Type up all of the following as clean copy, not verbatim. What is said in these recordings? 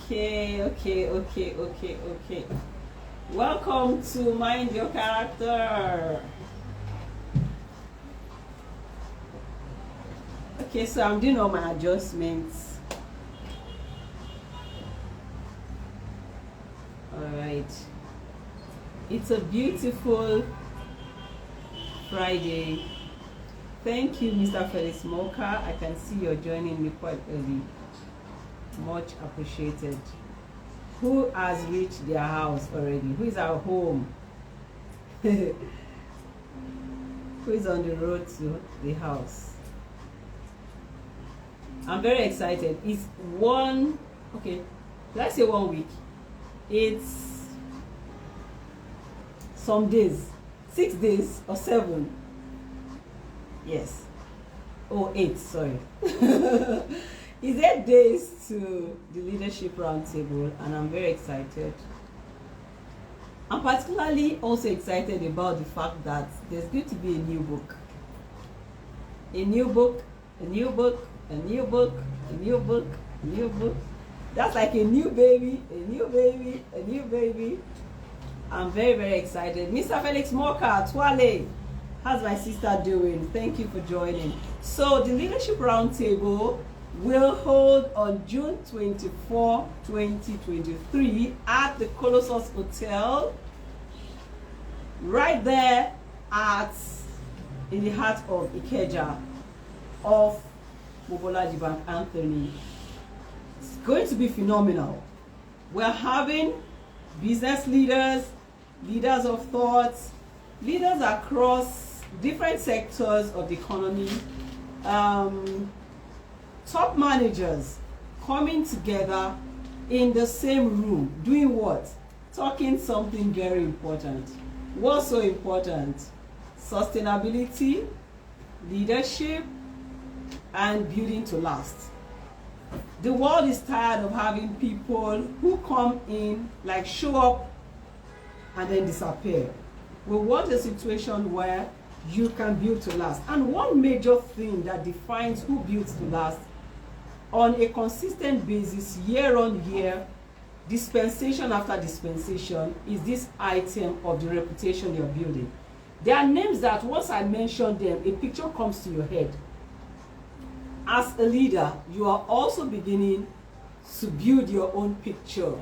Okay. Welcome to Mind Your Character. Okay, so I'm doing all my adjustments. Alright. It's a beautiful Friday. Thank you, Mr. Felix Mocha. I can see you're joining me quite early. Much appreciated. Who has reached their house already? Who is at home? Who is on the road to the house? I'm very excited. It's let's say 1 week. It's some days, 6 days or 7. Yes. Oh, 8, sorry. It's 8 days to the Leadership Roundtable, and I'm very excited. I'm particularly also excited about the fact that there's going to be a new book. A new book, a new book, a new book, a new book, a new book. That's like a new baby, a new baby, a new baby. I'm very, very excited. Mr. Felix Mocha, Twale, how's my sister doing? Thank you for joining. So the Leadership Roundtable will hold on June 24, 2023 at the Colossus Hotel, right there in the heart of Ikeja, of Mobolaji Bank Anthony. It's going to be phenomenal. We're having business leaders, leaders of thought, leaders across different sectors of the economy, top managers coming together in the same room, doing what? Talking something very important. What's so important? Sustainability, leadership, and building to last. The world is tired of having people who come in, like show up and then disappear. We want a situation where you can build to last. And one major thing that defines who builds to last on a consistent basis, year on year, dispensation after dispensation, is this item of the reputation you're building. There are names that once I mention them, a picture comes to your head. As a leader, you are also beginning to build your own picture.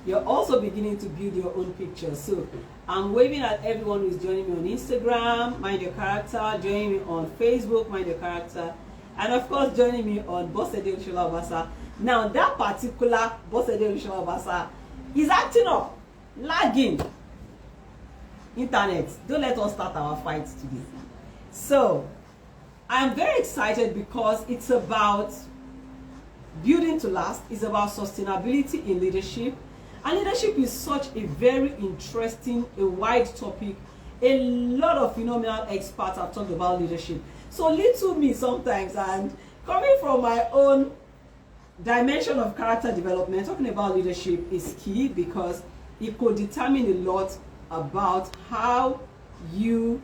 You're also beginning to build your own picture. So I'm waving at everyone who's joining me on Instagram, Mind Your Character, joining me on Facebook, Mind Your Character, and of course joining me on Bosede Olusola-Obasa. Now that particular Bosede Olusola-Obasa is acting up, lagging. Internet, don't let us start our fight today. So I'm very excited because it's about building to last. It's about sustainability in leadership. And leadership is such a very interesting, a wide topic. A lot of phenomenal experts have talked about leadership. So little me sometimes, and coming from my own dimension of character development, talking about leadership is key because it could determine a lot about how you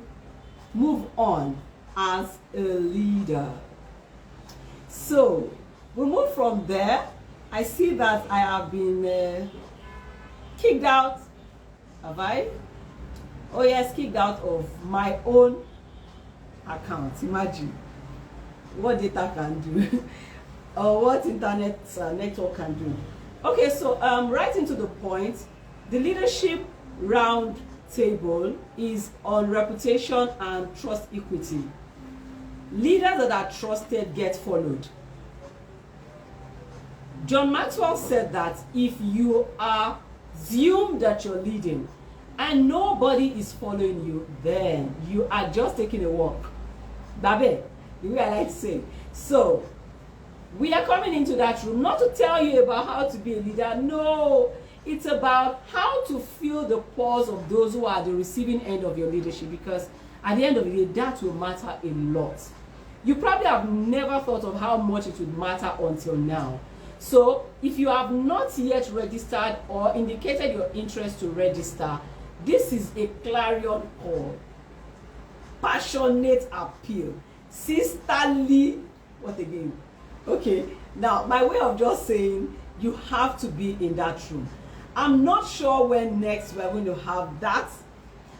move on as a leader. So we move from there. I see that I have been kicked out. Have I? Oh yes, kicked out of my own account. Imagine what data can do or what internet network can do. Okay, so right into the point, the Leadership Round Table is on reputation and trust equity. Leaders that are trusted get followed. John Maxwell said that if you assume that you're leading and nobody is following you, then you are just taking a walk. Babe, the way I like to say. So, we are coming into that room not to tell you about how to be a leader. No, it's about how to fill the pause of those who are at the receiving end of your leadership, because at the end of the day, that will matter a lot. You probably have never thought of how much it would matter until now. So, if you have not yet registered or indicated your interest to register, this is a clarion call. Passionate appeal. Sisterly, what again? Okay, now my way of just saying You have to be in that room. I'm not sure when next we're going to have that.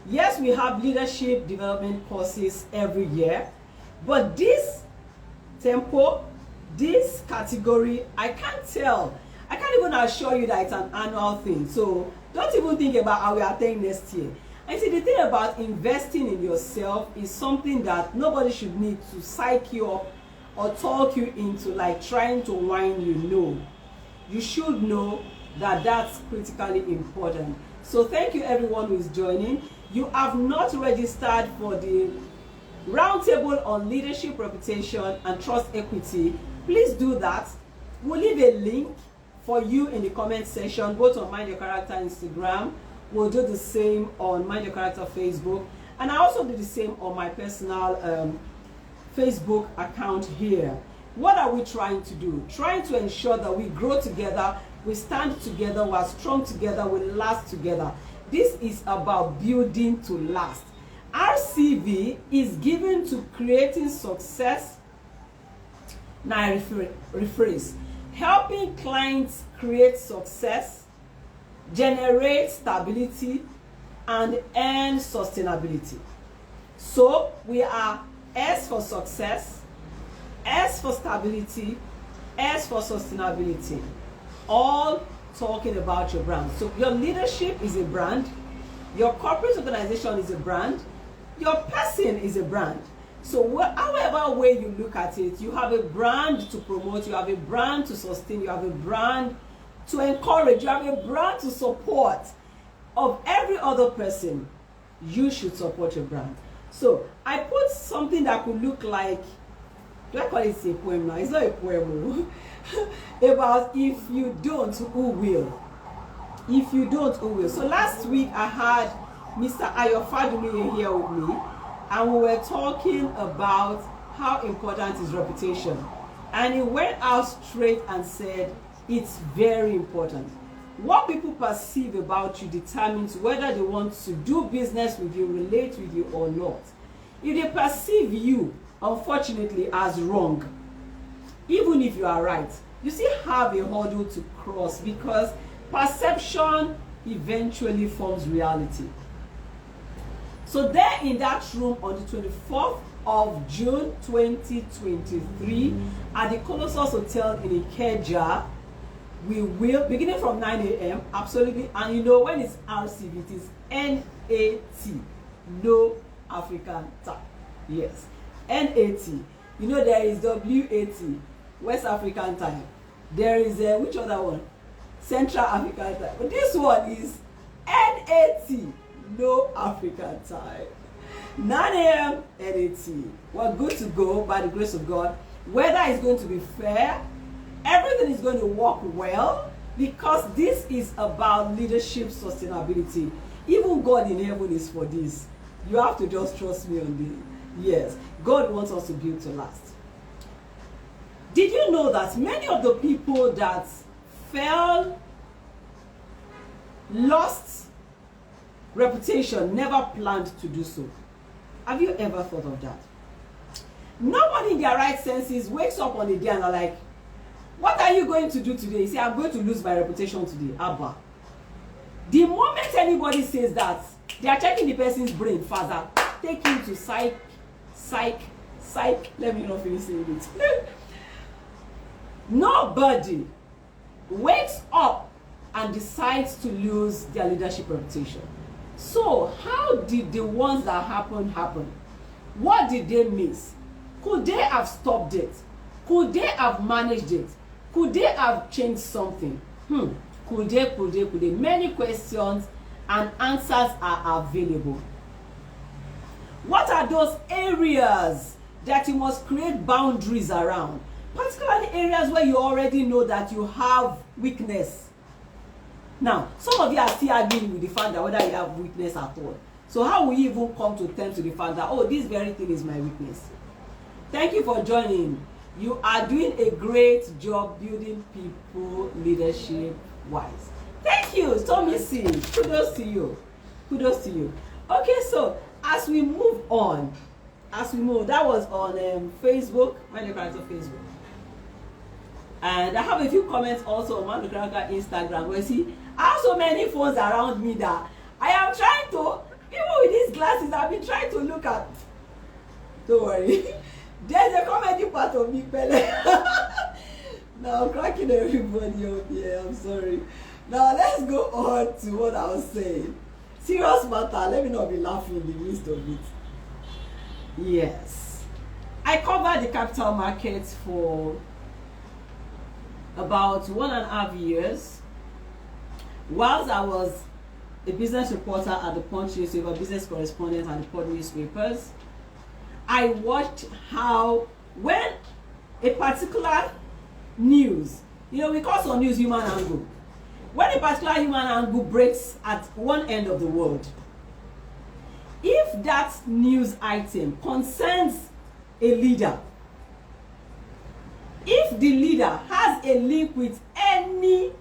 Yes, we have leadership development courses every year, but this tempo, this category, I can't tell. I can't even assure you that it's an annual thing. So don't even think about how we are attend next year. And see, the thing about investing in yourself is something that nobody should need to psych you up or talk you into, like trying to whine you. No, you should know that that's critically important. So thank you everyone who is joining. You have not registered for the roundtable on leadership, reputation and trust equity. Please do that. We'll leave a link for you in the comment section, both on Mind Your Character Instagram. We'll do the same on Mind Your Character Facebook, and I also do the same on my personal Facebook account here. What are we trying to do? Trying to ensure that we grow together, we stand together, we are strong together, we last together. This is about building to last. RCV is given to creating success. Now I rephrase. Helping clients create success, generate stability, and earn sustainability. So we are S for success, S for stability, S for sustainability. All talking about your brand. So your leadership is a brand, your corporate organization is a brand, your person is a brand. So however way you look at it, you have a brand to promote, you have a brand to sustain, you have a brand to encourage, you have a brand to support. Of every other person, you should support your brand. So I put something that could look like, do I call it a poem now? It's not a poem. About if you don't, who will? If you don't, who will? So last week I had Mr. Ayofadumi here with me, and we were talking about how important is reputation. And he went out straight and said, it's very important. What people perceive about you determines whether they want to do business with you, relate with you or not. If they perceive you, unfortunately, as wrong, even if you are right, you still have a hurdle to cross, because perception eventually forms reality. So there in that room on the 24th of June 2023 at the Colossus Hotel in Ikeja, we will, beginning from 9 a.m., absolutely, and you know when it's RCV, it is NAT, no African time. Yes, NAT. You know there is WAT, West African time. There is which other one? Central African time. But this one is NAT, no African time. 9 a.m. NAT. We're good to go by the grace of God. Weather is going to be fair. Everything is going to work well, because this is about leadership sustainability. Even God in heaven is for this. You have to just trust me on this. Yes, God wants us to build to last. Did you know that many of the people that lost reputation never planned to do so? Have you ever thought of that? Nobody in their right senses wakes up on a day and are like, what are you going to do today? You say, I'm going to lose my reputation today. Abba. The moment anybody says that, they are checking the person's brain. Father, take him to psych. Let me not finish saying it. Nobody wakes up and decides to lose their leadership reputation. So how did the ones that happen? What did they miss? Could they have stopped it? Could they have managed it? Could they have changed something? Could they? Many questions and answers are available. What are those areas that you must create boundaries around? Particularly areas where you already know that you have weakness. Now, some of you are still arguing with the fact that whether you have weakness at all. So how will you even come to terms with the fact that, oh, this very thing is my weakness? Thank you for joining. You are doing a great job building people leadership wise. Thank you, Tommy C. Kudos to you. Kudos to you. Okay, so as we move on, that was on Facebook, Mind Your Character Facebook. And I have a few comments also on Manukraka Instagram where see, I have so many phones around me that I am trying to, even with these glasses, I've been trying to look at. Don't worry. There's a comedy part of me, Pele. Now I'm cracking everybody up here. I'm sorry. Now let's go on to what I was saying. Serious matter. Let me not be laughing in the midst of it. Yes. I covered the capital markets for about 1.5 years. Whilst I was a business reporter at the Punch newspaper, business correspondent at the Punch newspapers, I watched how when a particular news, we call some news human angle. When a particular human angle breaks at one end of the world, if that news item concerns a leader, if the leader has a link with any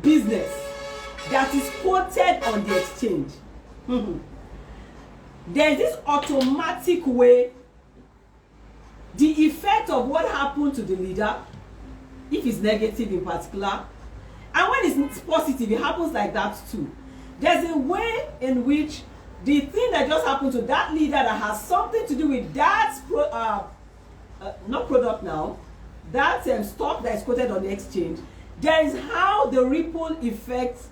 business that is quoted on the exchange, there's this automatic way the effect of what happened to the leader, if it's negative in particular, and when it's positive, it happens like that too. There's a way in which the thing that just happened to that leader that has something to do with that not product now, that stock that is quoted on the exchange, there is how the ripple effect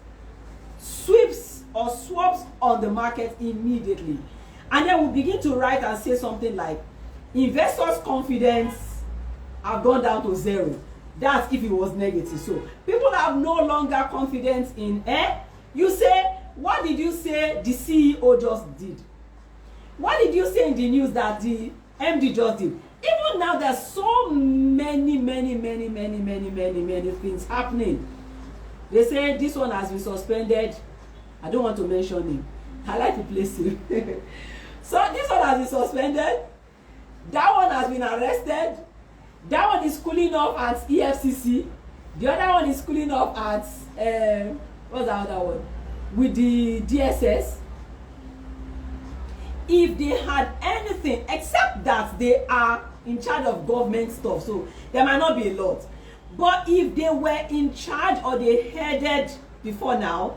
sweeps or swaps on the market immediately. And then we'll begin to write and say something like, investors' confidence have gone down to 0. That's if it was negative. So people have no longer confidence in you say, what did you say the CEO just did? What did you say in the news that the MD just did? Even now there's so many things happening. They say this one has been suspended. I don't want to mention him. I like to place him. So this one has been suspended. That one has been arrested. That one is cooling off at EFCC. The other one is cooling off at what's the other one? With the DSS. If they had anything except that they are in charge of government stuff, so there might not be a lot. But if they were in charge or they headed before now,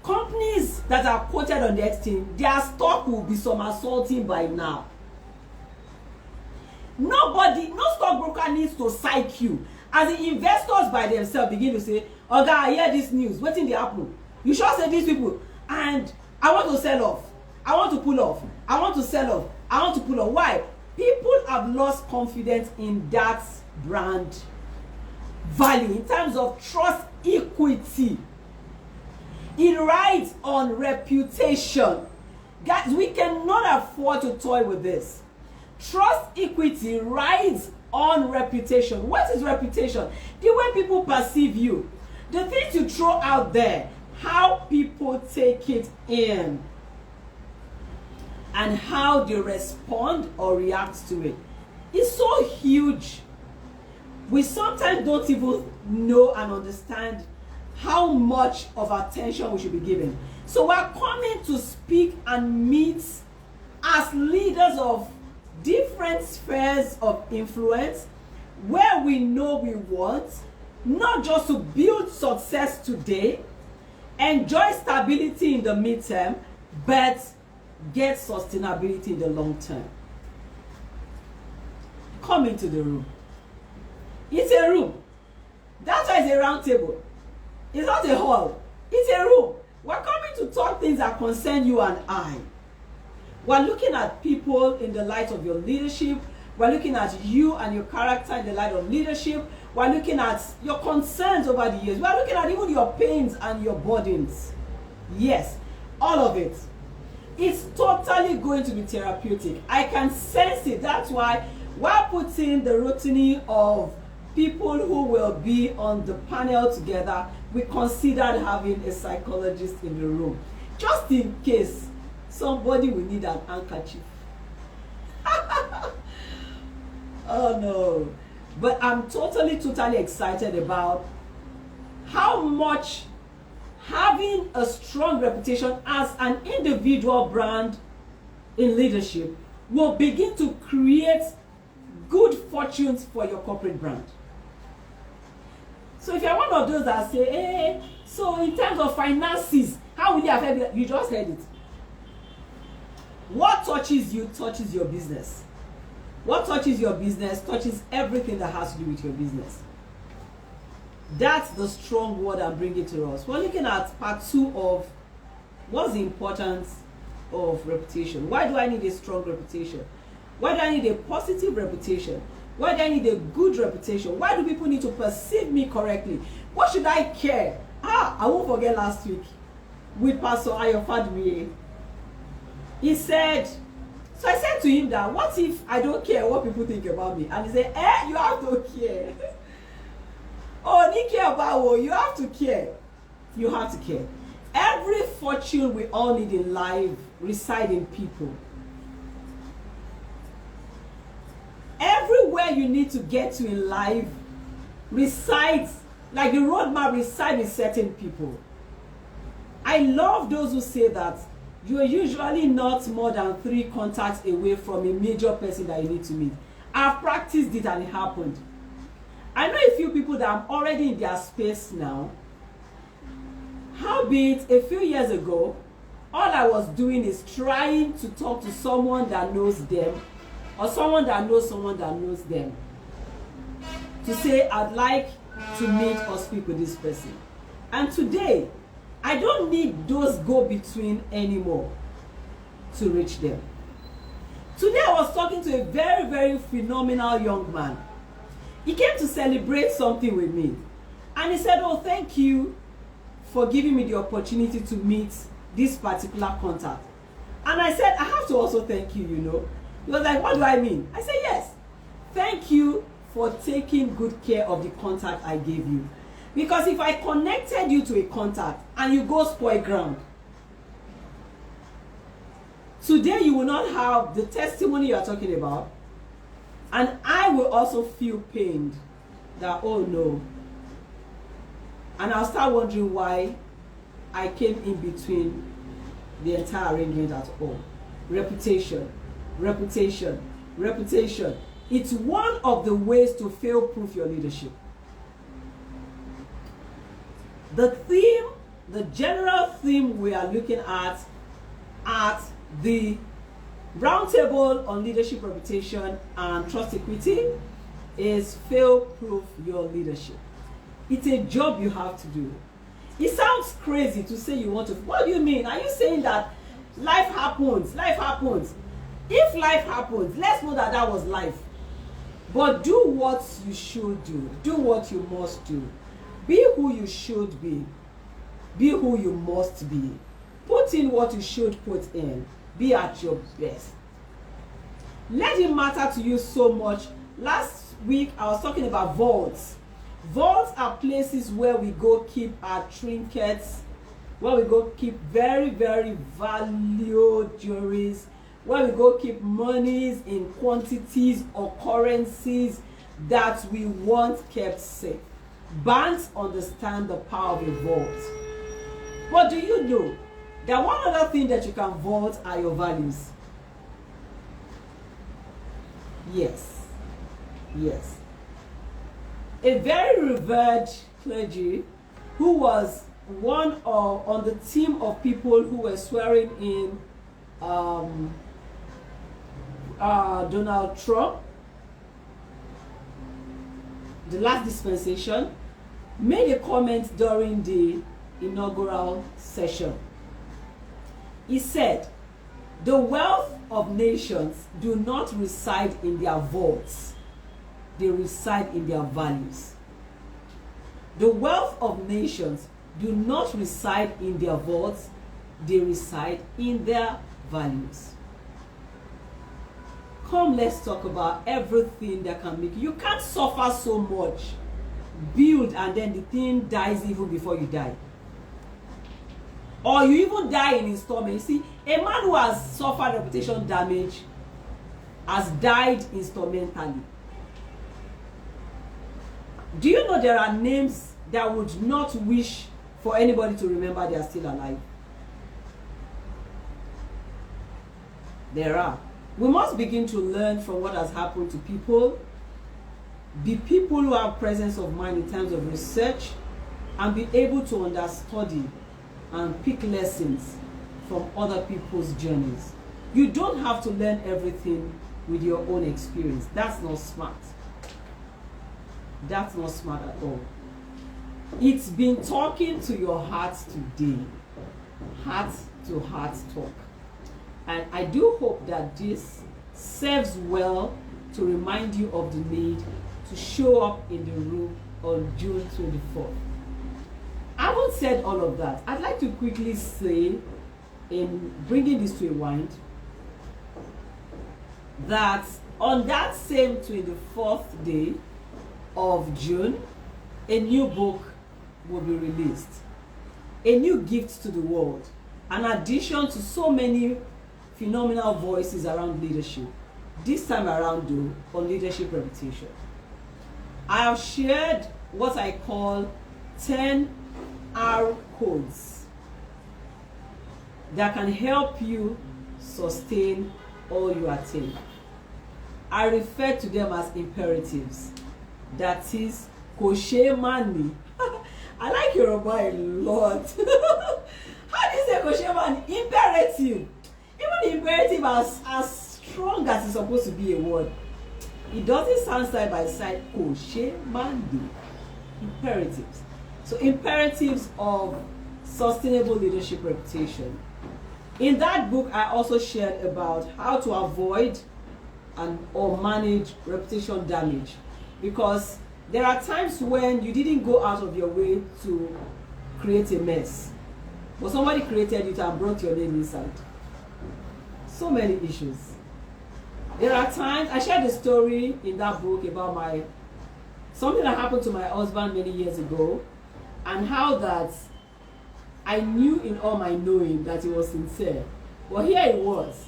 companies that are quoted on the exchange, their stock will be somersaulting by now. Nobody, no stockbroker needs to psych you. As the investors by themselves begin to say, "Oga, I hear this news. What in the happen? You should say these people, and I want to sell off. I want to pull off. I want to sell off. I want to pull off." Why? People have lost confidence in that brand value in terms of trust equity. It rides on reputation. Guys, we cannot afford to toy with this. Trust equity rides on reputation. What is reputation? The way people perceive you. The things you throw out there. How people take it in. And how they respond or react to it. It's so huge. We sometimes don't even know and understand how much of attention we should be given. So we're coming to speak and meet as leaders of different spheres of influence where we know we want not just to build success today, enjoy stability in the midterm, but get sustainability in the long term. Come into the room. It's a room. That's why it's a round table. It's not a hall. It's a room. We're coming to talk things that concern you and I. We're looking at people in the light of your leadership. We're looking at you and your character in the light of leadership. We're looking at your concerns over the years. We're looking at even your pains and your burdens. Yes, all of it. It's totally going to be therapeutic. I can sense it. That's why we're putting the routine of people who will be on the panel together. We considered having a psychologist in the room. Just in case somebody will need an handkerchief. Oh no. But I'm totally excited about how much having a strong reputation as an individual brand in leadership will begin to create good fortunes for your corporate brand. So if you're one of those that say, hey, so in terms of finances, how will it affect you? You just heard it. What touches you touches your business. What touches your business touches everything that has to do with your business. That's the strong word I'm bringing to us. We're looking at part 2 of what's the importance of reputation. Why do I need a strong reputation? Why do I need a positive reputation? Why do I need a good reputation? Why do people need to perceive me correctly? What should I care? I won't forget last week with Pastor Ayofadmiye. He said, so I said to him that, what if I don't care what people think about me? And he said, you have to care. Oh, you care about what? You have to care. You have to care. Every fortune we all need in life resides in people. Everywhere you need to get to in life resides, like the roadmap resides in certain people. I love those who say that you are usually not more than 3 contacts away from a major person that you need to meet. I've practiced it and it happened. I know a few people that I'm already in their space now. Howbeit, a few years ago, all I was doing is trying to talk to someone that knows them, or someone that knows someone that knows them, to say, I'd like to meet or speak with this person. And today, I don't need those go-between anymore to reach them. Today, I was talking to a very, very phenomenal young man. He came to celebrate something with me. And he said, oh, thank you for giving me the opportunity to meet this particular contact. And I said, I have to also thank you, you know. He was like, what do I mean? I said, yes. Thank you for taking good care of the contact I gave you. Because if I connected you to a contact and you go spoil ground, today you will not have the testimony you are talking about. And I will also feel pained that, oh no. And I'll start wondering why I came in between the entire arrangement at all. Reputation, reputation, reputation. It's one of the ways to fail-proof your leadership. The theme, the general theme we are looking at the Roundtable on Leadership Reputation and Trust Equity is fail-proof your leadership. It's a job you have to do. It sounds crazy to say you want to. What do you mean? Are you saying that life happens? Life happens. If life happens, let's know that that was life. But do what you should do. Do what you must do. Be who you should be. Be who you must be. Put in what you should put in. Be at your best. Let it matter to you so much. Last week, I was talking about vaults. Vaults are places where we go keep our trinkets, where we go keep very, very valued jewelries, where we go keep monies in quantities or currencies that we want kept safe. Banks understand the power of a vault. But do you know that one other thing that you can vault are your values? Yes. Yes. A very revered clergy who was on the team of people who were swearing in Donald Trump, the last dispensation, made a comment during the inaugural session. He said, the wealth of nations do not reside in their vaults. They reside in their values. The wealth of nations do not reside in their vaults. They reside in their values. Come, let's talk about everything that can make you. You can't suffer so much, build, and then the thing dies even before you die. Or you even die in installment. You see, a man who has suffered reputation damage has died instrumentally. Do you know there are names that would not wish for anybody to remember they are still alive? There are. We must begin to learn from what has happened to people be people who have presence of mind in terms of research, and be able to understudy and pick lessons from other people's journeys. You don't have to learn everything with your own experience. That's not smart. That's not smart at all. It's been talking to your heart today. Heart to heart talk. And I do hope that this serves well to remind you of the need to show up in the room on June 24th. I haven't said all of that. I'd like to quickly say, in bringing this to a wind, that on that same 24th day of June, a new book will be released. A new gift to the world. An addition to so many phenomenal voices around leadership. This time around, though, on leadership reputation. I have shared what I call 10 R codes that can help you sustain all you attain. I refer to them as imperatives. That is, koshe mani. I like Yoruba a lot. How do you say koshe mani? Imperative. Even imperative as strong as it's supposed to be a word, it doesn't sound side by side. Koshe mani. Imperatives. So imperatives of sustainable leadership reputation. In that book, I also shared about how to avoid or manage reputation damage, because there are times when you didn't go out of your way to create a mess, but somebody created it and brought your name inside. So many issues. There are times, I shared a story in that book about something that happened to my husband many years ago, and how that I knew in all my knowing that he was sincere. But here he was,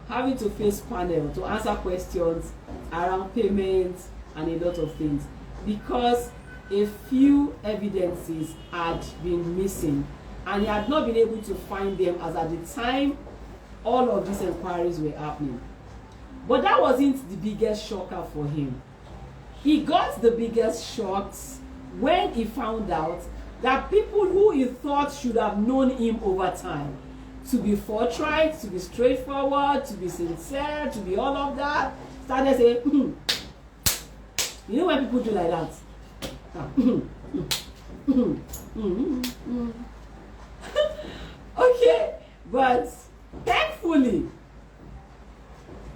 having to face panel to answer questions around payments and a lot of things, because a few evidences had been missing and he had not been able to find them as at the time all of these inquiries were happening. But that wasn't the biggest shocker for him. He got the biggest shocks when he found out that people who he thought should have known him over time to be forthright, to be straightforward, to be sincere, to be all of that, started saying, You know when people do like that? Okay, but thankfully,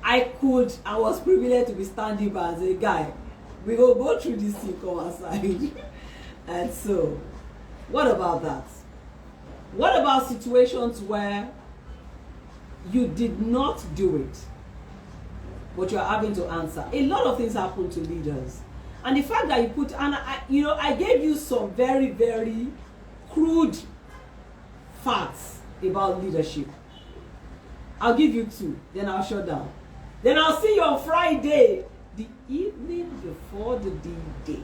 I was privileged to be standing by as a guy. We will go through this thing, come aside. And so, what about that? What about situations where you did not do it, but you're having to answer? A lot of things happen to leaders. And the fact that I gave you some very, very crude facts about leadership. I'll give you 2, then I'll shut down. Then I'll see you on Friday, the evening before the D-Day.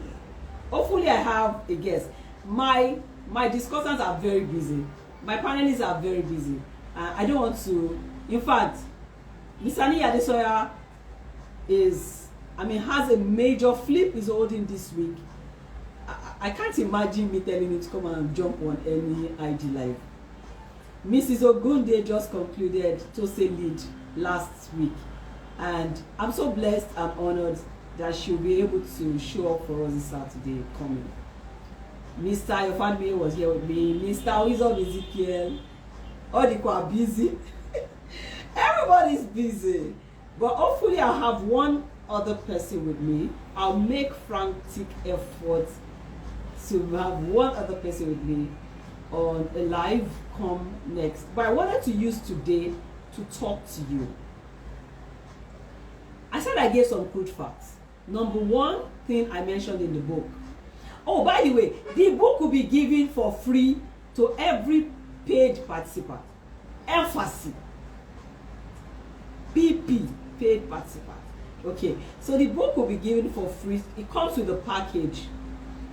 Hopefully I have a guest. My discussants are very busy. My panelists are very busy. I don't want to. In fact, Ms. Ani Adesoya has a major flip he's holding this week. I can't imagine me telling him to come and jump on any IG live. Mrs. Ogunde just concluded Tose lead last week. And I'm so blessed and honored that she'll be able to show up for us this Saturday coming. Mr. Yofadme was here with me. Mr. Wisdom Ezekiel. All the people are busy. Everybody's busy. But hopefully I'll have one other person with me. I'll make frantic efforts to have one other person with me on a live come next. But I wanted to use today to talk to you. I said I gave some crude facts. Number one thing I mentioned in the book. Oh, by the way, the book will be given for free to every paid participant. Emphasis. PP, paid participant. Okay, so the book will be given for free. It comes with a package.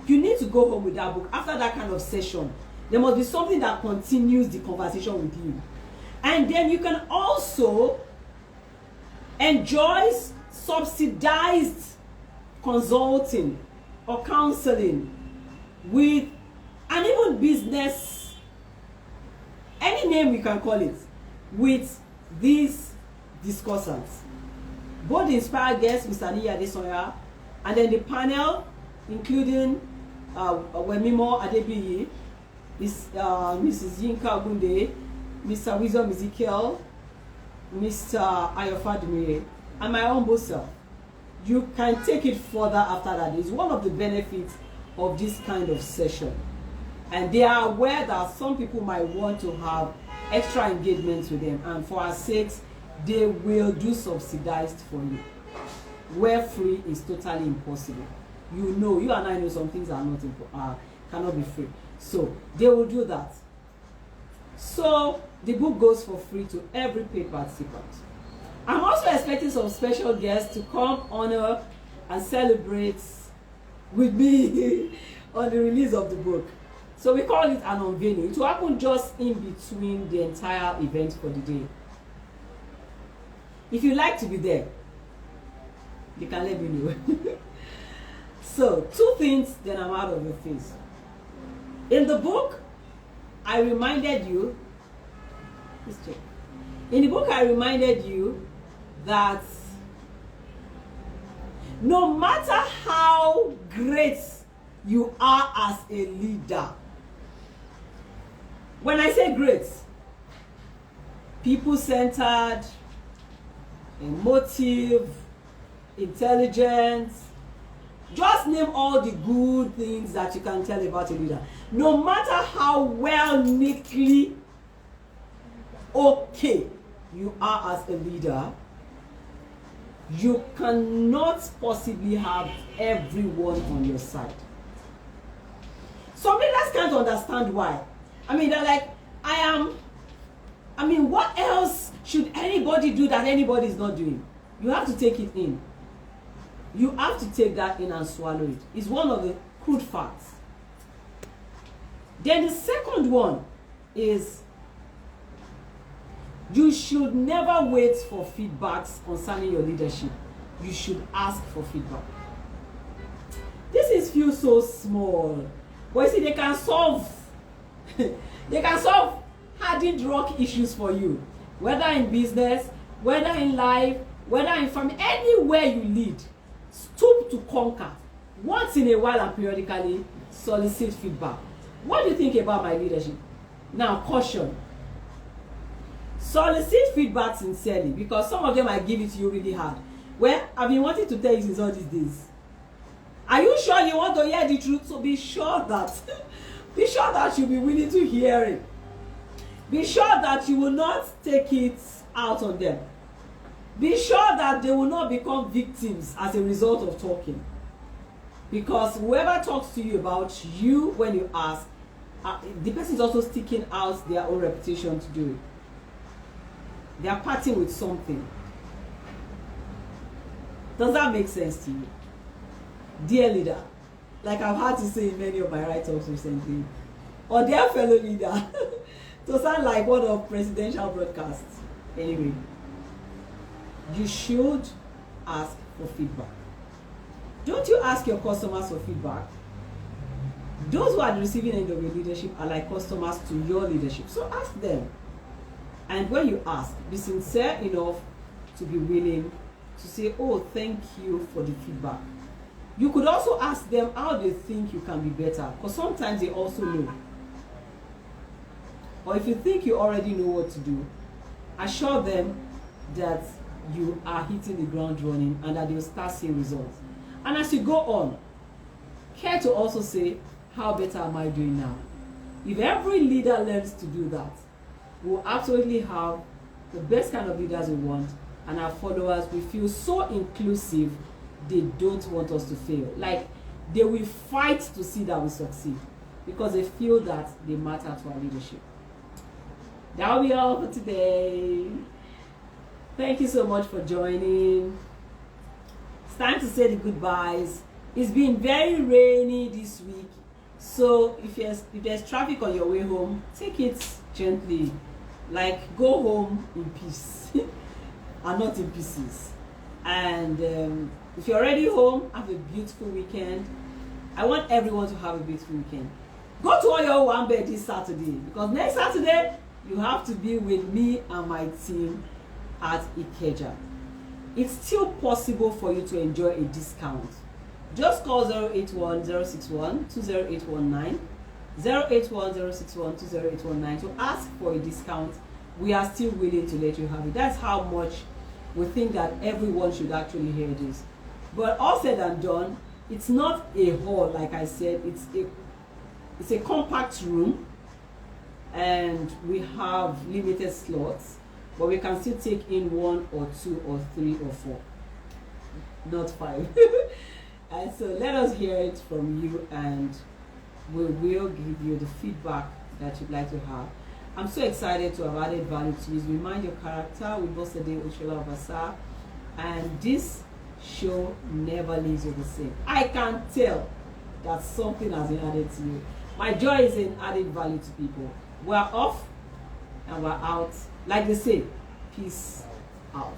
You need to go home with that book. After that kind of session, there must be something that continues the conversation with you. And then you can also enjoy subsidized consulting or counseling with, and even business, any name you can call it, with these discussants. Both the inspired guests, Mr. Niyi Adesonya, and then the panel, including Wemimo Adebiyi, Mrs. Yinka Ogunde, Mr. Wisdom Ezekiel, Mr. Ayofadumire, and my own self. You can take it further after that. It's one of the benefits of this kind of session. And they are aware that some people might want to have extra engagements with them, and for our sakes, they will do subsidized for you. Where free is totally impossible. You know, you and I know some things are not cannot be free. So they will do that. So the book goes for free to every paid participant. I'm also expecting some special guests to come honor and celebrate with me on the release of the book. So we call it an unveiling. It will happen just in between the entire event for the day. If you like to be there, you can let me know. So, 2 things, then I'm out of your face. In the book, I reminded you, let's check. In the book, I reminded you that no matter how great you are as a leader, when I say great, people-centered, emotive, intelligent, just name all the good things that you can tell about a leader. No matter how well, neatly okay you are as a leader, you cannot possibly have everyone on your side. Some leaders can't understand why. I mean, they're like, what else should anybody do that anybody is not doing? You have to take it in. You have to take that in and swallow it. It's one of the crude facts. Then the second one is, you should never wait for feedbacks concerning your leadership. You should ask for feedback. This feels so small, but you see, they can solve hardened rock issues for you, whether in business, whether in life, whether in family, anywhere you lead. Stoop to conquer. Once in a while and periodically solicit feedback. What do you think about my leadership? Now, caution. Solicit feedback sincerely, because some of them I give it to you really hard. Well, I've been wanting to tell you since all these days. Are you sure you want to hear the truth? So be sure that you'll be willing to hear it. Be sure that you will not take it out on them. Be sure that they will not become victims as a result of talking. Because whoever talks to you about you when you ask, the person is also sticking out their own reputation to do it. They are parting with something. Does that make sense to you? Dear leader, like I've had to say in many of my write-ups recently, or dear fellow leader, to sound like one of presidential broadcasts. Anyway, you should ask for feedback. Don't you ask your customers for feedback? Those who are the receiving end of your leadership are like customers to your leadership. So ask them. And when you ask, be sincere enough to be willing to say, oh, thank you for the feedback. You could also ask them how they think you can be better, because sometimes they also know. Or if you think you already know what to do, assure them that you are hitting the ground running and that they will start seeing results. And as you go on, care to also say, how better am I doing now? If every leader learns to do that, we'll absolutely have the best kind of leaders we want, and our followers will feel so inclusive, they don't want us to fail. Like, they will fight to see that we succeed, because they feel that they matter to our leadership. That will be all for today. Thank you so much for joining. It's time to say the goodbyes. It's been very rainy this week, so if there's traffic on your way home, take it gently. Like, go home in peace and not in pieces. And If you're already home, have a beautiful weekend. I want everyone to have a beautiful weekend. Go to all your one this Saturday, because next Saturday you have to be with me and my team at Ikeja. It's still possible for you to enjoy a discount. Just call 081-061-20819, 081-061-20819 to ask for a discount. We are still willing to let you have it. That's how much we think that everyone should actually hear this. But all said and done, it's not a hall, like I said. It's a compact room, and we have limited slots, but we can still take in 1 or 2 or 3 or 4, not 5. And so let us hear it from you, and we will give you the feedback that you'd like to have. I'm so excited to have added value to you. Remind your character with Bosede Olusola-Obasa, and this show never leaves you the same. I can tell that something has been added to you. My joy is in adding value to people. We're off and we're out. Like they say, peace out.